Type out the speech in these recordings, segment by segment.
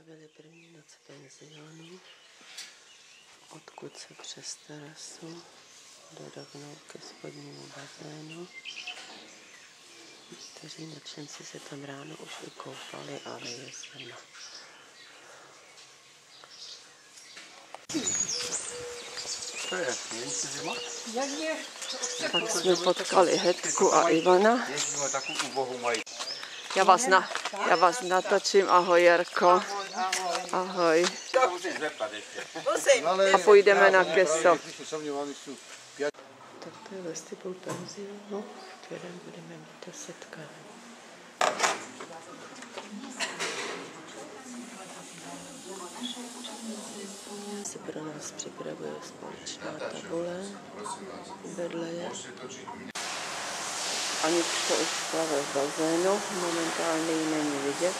Strávili první noc v penzionu, odkud se přes terasu dorovnou ke spodnímu bazénu. Někteří nadšenci se tam ráno už vykoupali, ale je zima. To je zima? Tak jsme potkali Hedku a Ivana. Já vás natočím. Ahoj, Jarko. Ahoj. A půjdeme na Keso. Tak to je vestibul penzionu, v kterém budeme mít to setkání. Se pro nás připravuje společná tabule. Vedle je Anička už plave v bazénu, momentálně ji není vidět.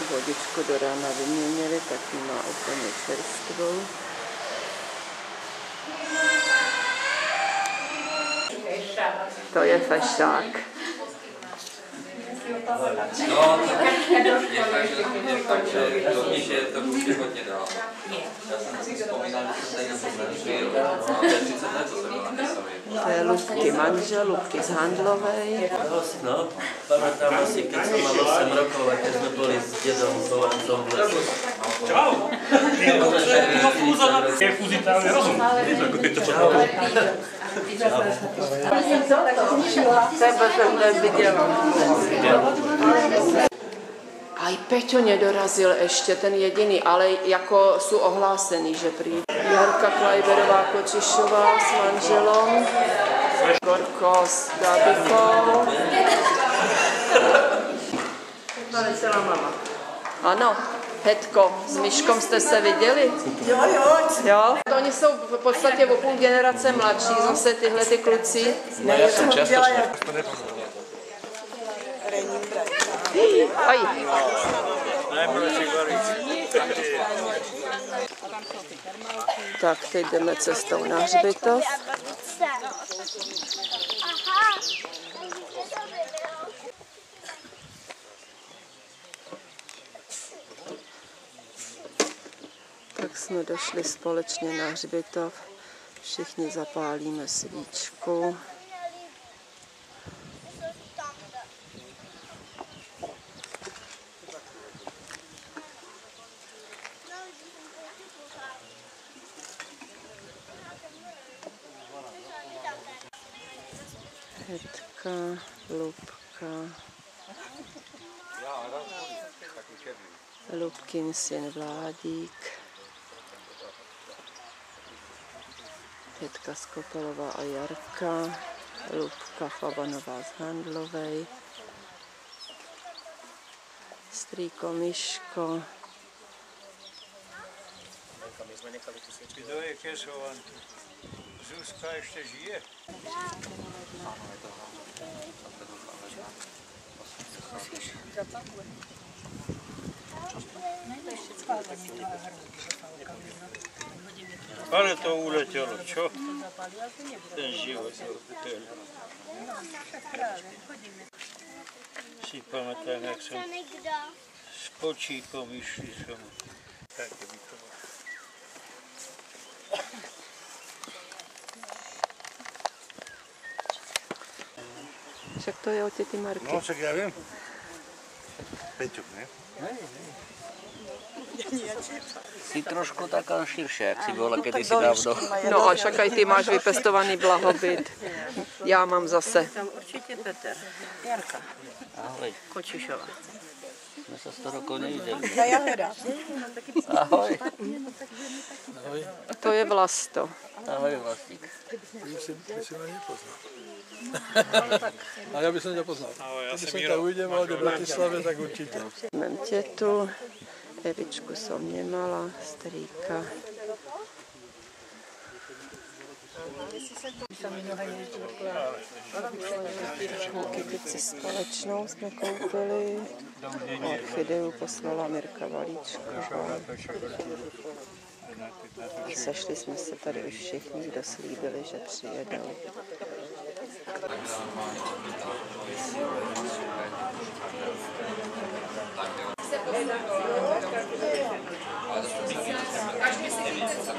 Vodičku do rána vyměnili, tak ji má úplně čerstvou. To je fešák. No, je fakt, že do Níže to už hodně dál. Já jsem si vzpomínal, že jsem tady na Zemřil, a to je 30 let, co jsem byl na Kesově. To je Lubky manžel, Lubky z Handlovej. No, pamätám si, keď som mal 8 rokov a keď sme boli s dedom Solancom v lese. Čau! Je fuzitálny rozum. Čau. Tebe jsem neviděla. Aj Peťo nedorazil ještě, ten jediný, ale jako jsou ohlásený, že přijde. Jarka Klajberová Kočišová s manželom, Gorko s Gabikou. Celá mama. Ano, Hedko, s Myškom jste se viděli? Jo. Oni jsou v podstatě o půl generace mladší, zase tyhle ty kluci. No, já jsem částečně. Aj. Tak, teď jdeme cestou na hřbitov. Tak jsme došli společně na hřbitov. Všichni zapálíme svíčku. Hedka, Lubka, Lubkin syn Vládík, Hedka Skopelová a Jarka, Lubka Fabanová z Handlovej, strýko Myško. Kdo je Kesovaný? Zuzka ještě žije? Ale to uletělo, čo? Ten život si pamatám, jak jsem s počíkom išli som. Tak by to bylo. Však to je od tety Marky. No, však ja viem. Peťuk, ne? Si trošku taká širšia, jak si bola kedysi dávno. No a však aj ty máš vypestovaný blahobyt. Já mám zase. Tam určitě Petr. Jarka Ahoj, Kočišová. sme sa 100 rokov nevideli. Já hledám. Ahoj. To je Vlasto. Ahoj, Vlastík. Ty si ma nepoznal. A já bych se nepoznal. Když jsem tam uviděl do Bratislavy, tak určitě. Mám tětu, Evičku som nemala, strýka. Kytici společnou jsme koupili. Orchideu poslala Mirka Valíčková. Sešli jsme se tady už všichni, kdo slíbili, že přijedou. Tak Každý si víte, co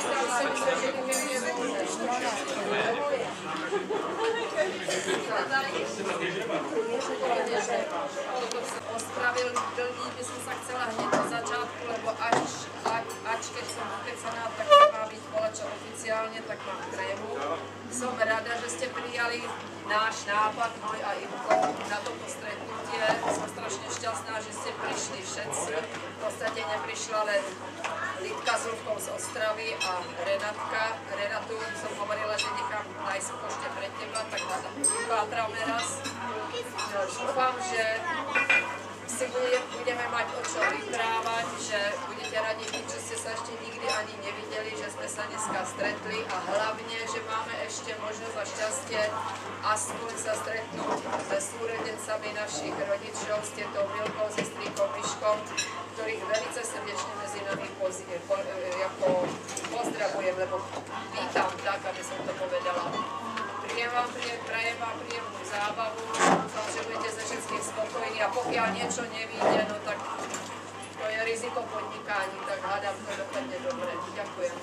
ospravedlniť by som sa chcela hneď na začiatku, lebo ač keď som ukecaná, tak to má byť volačo oficiálne, tak mám trému. Som rada, že ste prijali náš nápad, môj a Ivko, na toto stretnutie. Som strašne šťastná, že ste prišli všetci. V podstate neprišla len Lidka s Ľubkou z Ostravy a Renatu som hovorila, že nechám nájsť v pošte pre teba, tak pátrame raz. Dúfam, že si budeme mať o čo vyprávať, že budete radi, že ste sa ešte nikdy ani nevideli, že sme sa dneska stretli a hlavne, že máme ešte možnosť a šťastie aspoň sa stretnúť so súrodencami našich rodičov, s tietou Milkou, so strýkom Miškom, ktorých veľmi srdečne medzi nami pozdravujem, lebo vítam tak, aby som to povedala. Prajem vám príjemnú zábavu, dúfam, že budete ze všetkým spokojní a pokiaľ niečo nevíde, no tak to je riziko podnikání, tak hádám to dopadne dobre. Ďakujem.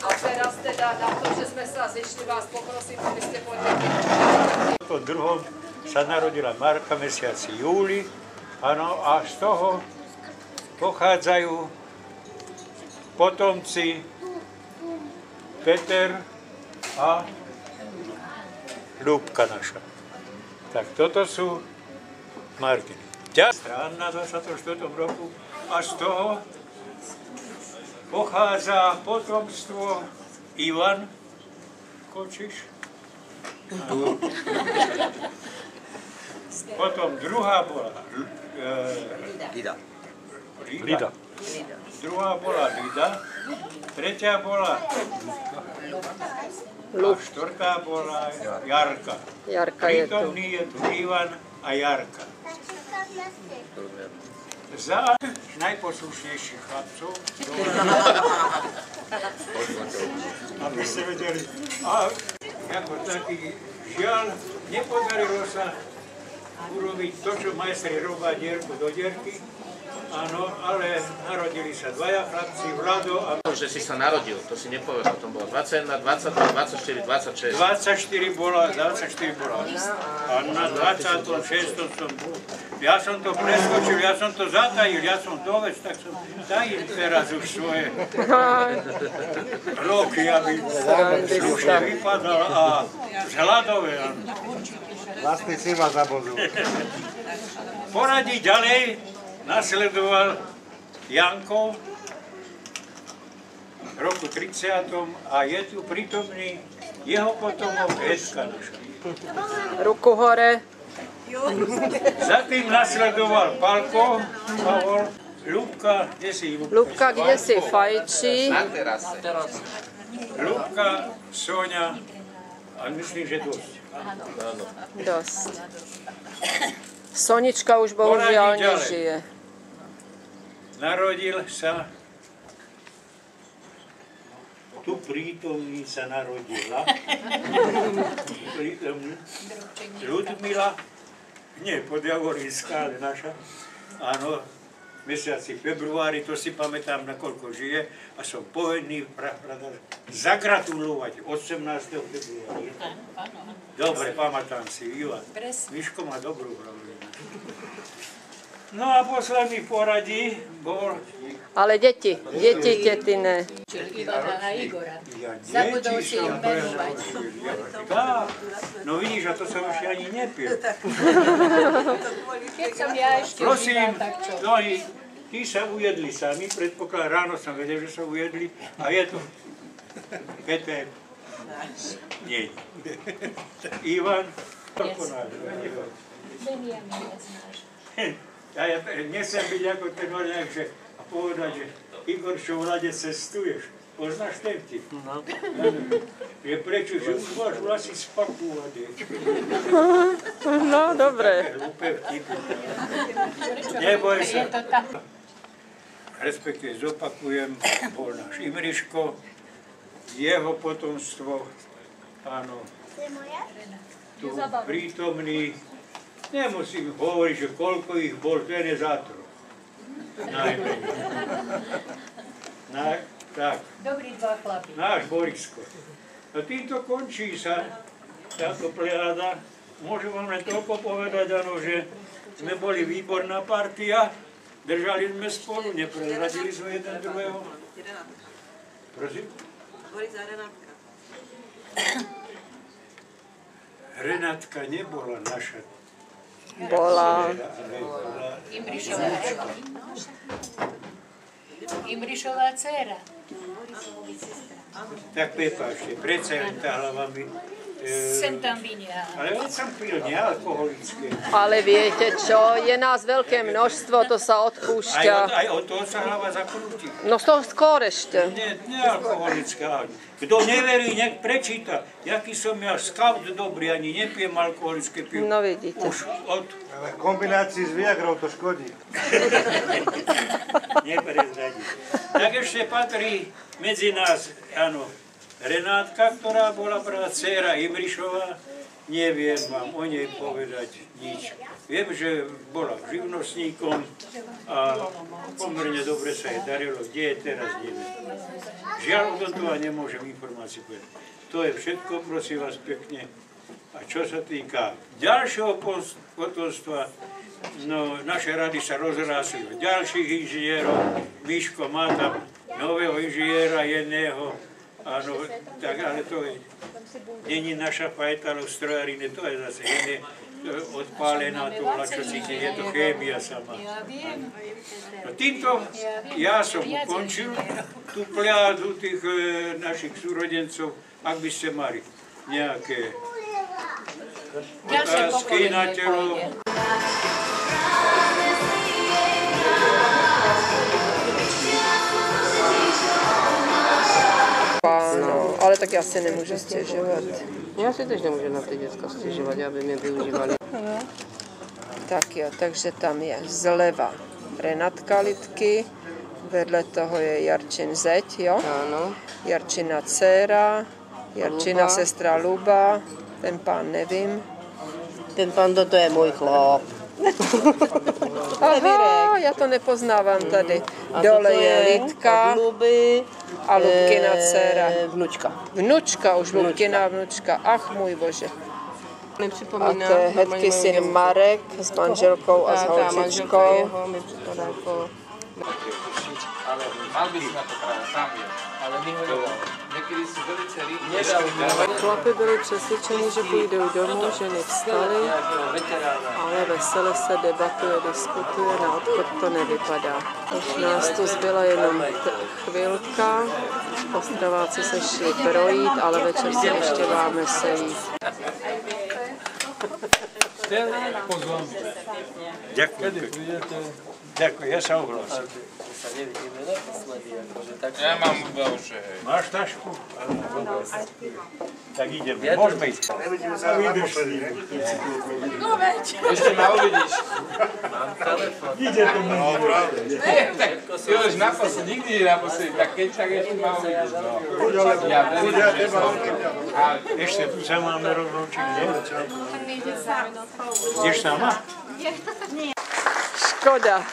A teraz teda na to, že sme sa zišli, vás poprosím, aby ste podnikli. Po druhom sa narodila Marka v mesiaci júli, áno, a z toho pochádzajú potomci Peter a Ľubka naša. Tak toto sú Martiny. Strán na 24. roku a z toho pochádza potomstvo Ivan Kočiš. Potom druhá bola Lida. Druhá bola Lida, tretia bola a štvrtá bola Jarka. Prítomný je tu Ivan a Jarka. Za najposlušnejších chlapcov, aby ste vedeli. A ako taký žiaľ, nepodarilo sa urobiť to, čo majstri robia dierku do dierky. Áno, ale narodili sa dvaja chlapci, Vlado a... Že si sa narodil, to si nepovedal, to bolo 21, 22, 24, 26. 24 bola. A na 26. som bol. Ja som to preskočil, ja som to zatajil, ja som dovec, tak som tajil teraz už svoje roky, aby slušne vypadal a vzhľadové. Vlastný si ma zabudol. Poradí ďalej nasledoval Janko v roku 30. a je tu prítomný jeho potomok Edka naša. Ruku hore. Za tým nasledoval Palko, Pavol, Ľubka, kde si? Ľubka, kde si fajčí? Na terase. Ľubka, Soňa a myslím, že dosť. Dosť. Sonička už bohužiaľ nežije. Narodil sa, tu prítomný sa narodila, Ľudmila, nie Podjavorinská, ale naša, áno, v mesiaci februári, to si pamätám, nakoľko žije, a som povedný zagratulovať 18. februári. Dobre, pamätám si, Ivan. Miško má dobrú hru. No a posledný poradí bol... Ale deti tetine. Ivana a Igora. Zabudol si im menovať. No vidíš, a to som ešte ani nepil. Keď som ja ešte Prosím, žila, tak čo? mnohí, tí sa ujedli sami, predpoklad, ráno som vedel, že sa ujedli, a je tu Peter. Nie. Ivan. Ja nechcem byť ako ten orňák, že a povedať, že Igor, čo v rade cestuješ. Poznáš ten vtip? No. Je prečo, že už máš vlasy spakúvané. No, dobre. Také hlúpe vtipy. Neboj sa. Respektíve zopakujem, bol náš Imriško, jeho potomstvo, áno, tu prítomný Nemusím hovoriť, že koľko ich bol, ten je za troch. Najmenej. Tak. Dobrý dva chlapi. Náš Borisko. A týmto končí sa táto plejada. Môžem vám len toľko povedať, áno, že sme boli výborná partia, držali sme spolu, neprezradili sme jeden druhého. Prosím? Hovorí za Renátka. Renátka nebola naša. Bola. Imrišová dcéra. Tak prepáčte, predsa len tá hlava mi... Sem tam vynia. Ale on som pil nealkoholické. Ale viete čo, je nás veľké množstvo, to sa odpúšťa. Aj od toho sa hlava zakrúti. No to skôr ešte. Nealkoholická. Kto neverí, nech prečíta. Jaký som ja scout dobrý, ani nepijem alkoholické pivo. No vidíte. Už od... Ale v kombinácii s Viagrou to škodí. Neprezradí. Tak ešte patrí medzi nás, áno, Renátka, ktorá bola prvá dcéra Imrišová. Neviem vám o nej povedať nič. Viem, že bola živnostníkom a pomerne dobre sa jej darilo. Kde je teraz, neviem. Žiaľ, o tom nemôžem informáciu povedať. To je všetko, prosím vás pekne. A čo sa týka ďalšieho potomstva, no, naše rady sa rozrásli v ďalších inžinierov. Miško má tam nového inžiniera jedného. Áno, tak, ale to je, není naša fajta, ale v strojarine, to je zase iné, odpálená to, čo si je to chémia sama. No týmto ja som ukončil tú pliádu tých našich súrodencov, ak by ste mali nejaké otázky na telo. No, ale tak ja si nemôžu stěžovat. Já si tež nemůžu na ty děcka stěžovat, aby mě využívali. Tak jo, takže tam je zleva Renátka Lidky, vedle toho je Jarčin zeď, jo? Ano. Jarčina dcéra, Jarčina Luba. sestra Luba, ten pán nevím. Ten pán to je můj chlap. Aha, já to nepoznávám tady. Dole je Lidka a Lubkina dcéra. Vnučka. Vnučka, už Lubkina vnučka. Ach, můj bože. A to je Hedky syn Marek s manželkou a s holčičkou. Ale mal by si na to právo, sám je. Ale my ho nedáme. Niekedy si velice rýchlo. Chlapi byli přesvědčeni, že půjdou domů, ženy vstaly, ale vesele se debatuje, diskutuje, na odchod to nevypadá. Už nás tu zbyla jenom chvilka, Ostraváci se šli projít, ale večer se ještě máme sejít. Ďakujem. Ďakujem, ja sa ohlásim. Ja mám ďalšie, hej. Máš tašku? Tak ideme, môžeme ísť. Nevidíme sa naposledy, ne? No veď. Ešte ma uvidíš. Mám telefon. Ide to mu. Ty už naposledy, nikdy nie naposledy, tak keď však ešte ma uvidíš. Ja verím, že som. Ešte tu sa máme rozlúčiť, nie? Ideš sama? Škoda.